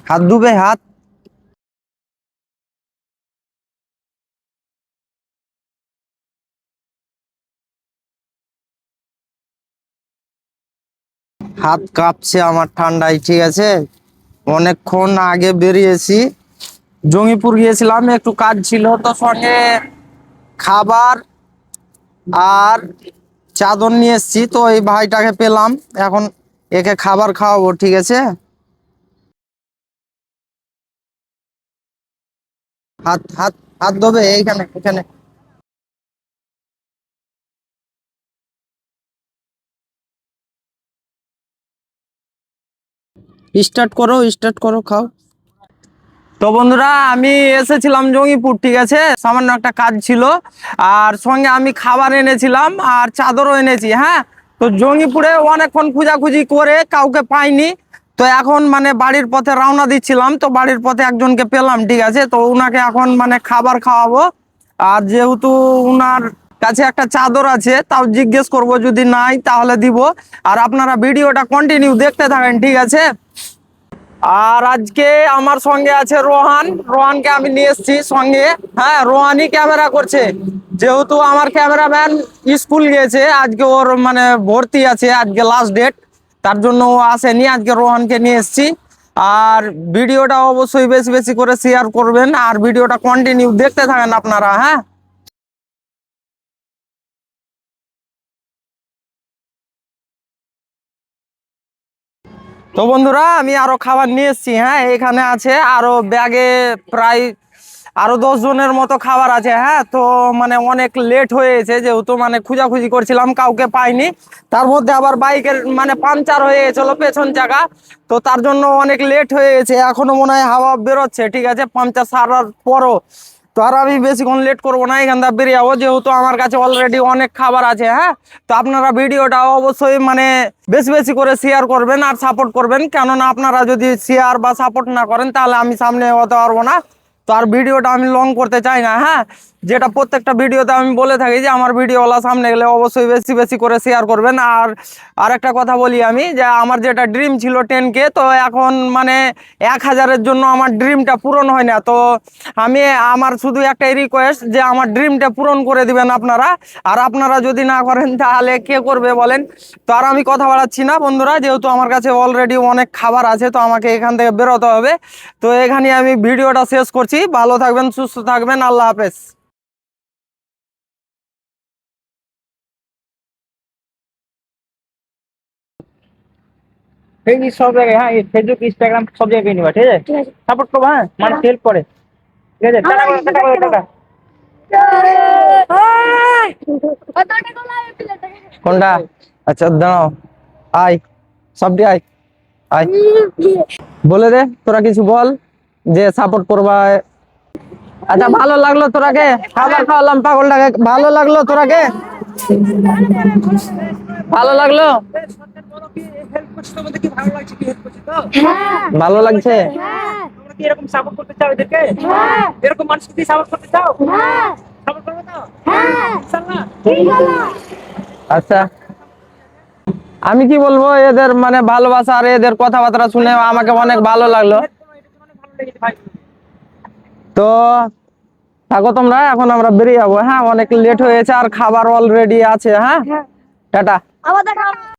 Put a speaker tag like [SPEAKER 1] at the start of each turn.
[SPEAKER 1] হাত ধুবে হাত। হাত কাঁপছে আমার ঠান্ডায়, ঠিক আছে। অনেকক্ষণ আগে বেরিয়েছি, জঙ্গিপুর গিয়েছিলাম, একটু কাজ ছিল তো, সঙ্গে খাবার আর চাদর নিয়ে এসেছি। তো এই ভাইটাকে পেলাম, এখন একে খাবার খাওয়াবো, ঠিক আছে। হাত হাত হাত ধোবে এইখানে এখানে। স্টার্ট করো, স্টার্ট করো, খাও। তো বন্ধুরা, আমি এসেছিলাম জঙ্গিপুর, ঠিক আছে, সামান্য একটা কাজ ছিল। আর সঙ্গে আমি খাবার এনেছিলাম আর চাদরও এনেছি, হ্যাঁ। তো জঙ্গিপুরে অনেকক্ষণ খোঁজাখুঁজি করে কাউকে পাইনি। তো এখন মানে বাড়ির পথে রওনা দিচ্ছিলাম, তো বাড়ির পথে একজনকে পেলাম, ঠিক আছে। তো উনাকে এখন মানে খাবার খাওয়াবো। আর যেহেতু উনার কাছে একটা চাদর আছে, তাও জিজ্ঞেস করব, যদি নাই তাহলে দিব। আর আপনারা ভিডিওটা কন্টিনিউ দেখতে থাকেন, ঠিক আছে। আর আজকে আমার সঙ্গে আছে রোহান। রোহানকে আমি নিয়ে এসেছি সঙ্গে, হ্যাঁ। রোহানই ক্যামেরা করছে, যেহেতু আমার ক্যামেরাম্যান স্কুল গিয়েছে আজকে, ওর মানে ভর্তি আছে, আজকে লাস্ট ডেট, তার জন্য ও আসেনি। আজকে রোহানকে নিয়ে এসেছি। আর ভিডিওটা অবশ্যই বেশি বেশি করে শেয়ার করবেন, আর ভিডিওটা কন্টিনিউ দেখতে থাকেন আপনারা, হ্যাঁ। তো বন্ধুরা, আমি আরো খাবার নিয়ে এসেছি, হ্যাঁ। এখানে আছে আরো ব্যাগে প্রায় আরো 10 জনের মতো খাবার আছে, হ্যাঁ। তো মানে অনেক লেট হয়েছে, যেহেতু মানে খোঁজাখুঁজি করছিলাম, কাউকে পাইনি। তার মধ্যে আবার বাইকের মানে পাংচার হয়ে গেছিল পেছন চাকা, তো তার জন্য অনেক লেট হয়ে গেছে। এখনো মনে হয় হাওয়া বেরোচ্ছে, ঠিক আছে, পাংচার সারার পরও। তো আর আমি বেশিক্ষণ লেট করবো না, এখান থেকে বেরিয়ে যাবো, যেহেতু আমার কাছে অলরেডি অনেক খাবার আছে, হ্যাঁ। তো আপনারা ভিডিওটা অবশ্যই মানে বেশি বেশি করে শেয়ার করবেন আর সাপোর্ট করবেন, কেননা আপনারা যদি শেয়ার বা সাপোর্ট না করেন তাহলে আমি সামনে হতে পারবো না। তো আর ভিডিওটা আমি লং করতে চাই না, হ্যাঁ। যেটা প্রত্যেকটা ভিডিওতে আমি বলে থাকি যে আমার ভিডিওওয়ালা সামনে গেলে অবশ্যই বেশি বেশি করে শেয়ার করবেন। আর একটা কথা বলি আমি, যে আমার যেটা ড্রিম ছিল 10K, তো এখন মানে 1000-এর জন্য আমার ড্রিমটা পূরণ হয় না। তো আমি আমার শুধু একটাই রিকোয়েস্ট, যে আমার ড্রিমটা পূরণ করে দিবেন আপনারা। আর আপনারা যদি না করেন তাহলে কে করবে বলেন। তো আর আমি কথা বাড়াচ্ছি না বন্ধুরা, যেহেতু আমার কাছে অলরেডি অনেক খাবার আছে, তো আমাকে এখান থেকে বেরোতে হবে। তো এখানে আমি ভিডিওটা শেষ করছি। ভালো থাকবেন, সুস্থ থাকবেন, আল্লাহ হাফেজ।
[SPEAKER 2] এই সব জায়গায়, হ্যাঁ, এই ফেসবুক ইনস্টাগ্রাম সব জায়গায় নিবা, ঠিক আছে। সাপোর্ট করবো, হ্যাঁ, মানুষ হেল্প করে, ঠিক আছে। টাটা করো, টাটা করো, টাটা।
[SPEAKER 1] কোনটা? আচ্ছা দাঁড়াও, আয়, সবটি আয়, আয়। বলে দে, তোরা কিছু বল, যে সাপোর্ট করবা। আচ্ছা, ভালো লাগলো তোরাকে খাবার খাওয়ালাম পাগলটাকে, ভালো লাগলো তোরাকে, ভালো লাগলো,
[SPEAKER 2] হেল্প করছিস তো, বলতে কি ভালো লাগছে, কি হেল্প করছিস তো?
[SPEAKER 1] ভালো লাগছে।
[SPEAKER 2] তোমরা কি এরকম সাপোর্ট করতে চাও এদেরকে? এরকম মানুষকে কি সাপোর্ট করতে চাও? সাপোর্ট করবে তো? ইনশাআল্লাহ।
[SPEAKER 1] আচ্ছা, আমি কি বলবো, এদের মানে ভালোবাসা আর এদের কথাবার্তা শুনে আমাকে অনেক ভালো লাগলো। তো থাকো তোমরা, এখন আমরা বেরিয়ে যাবো, হ্যাঁ। অনেক লেট হয়েছে আর খাবার অলরেডি আছে, হ্যাঁ। টাটা।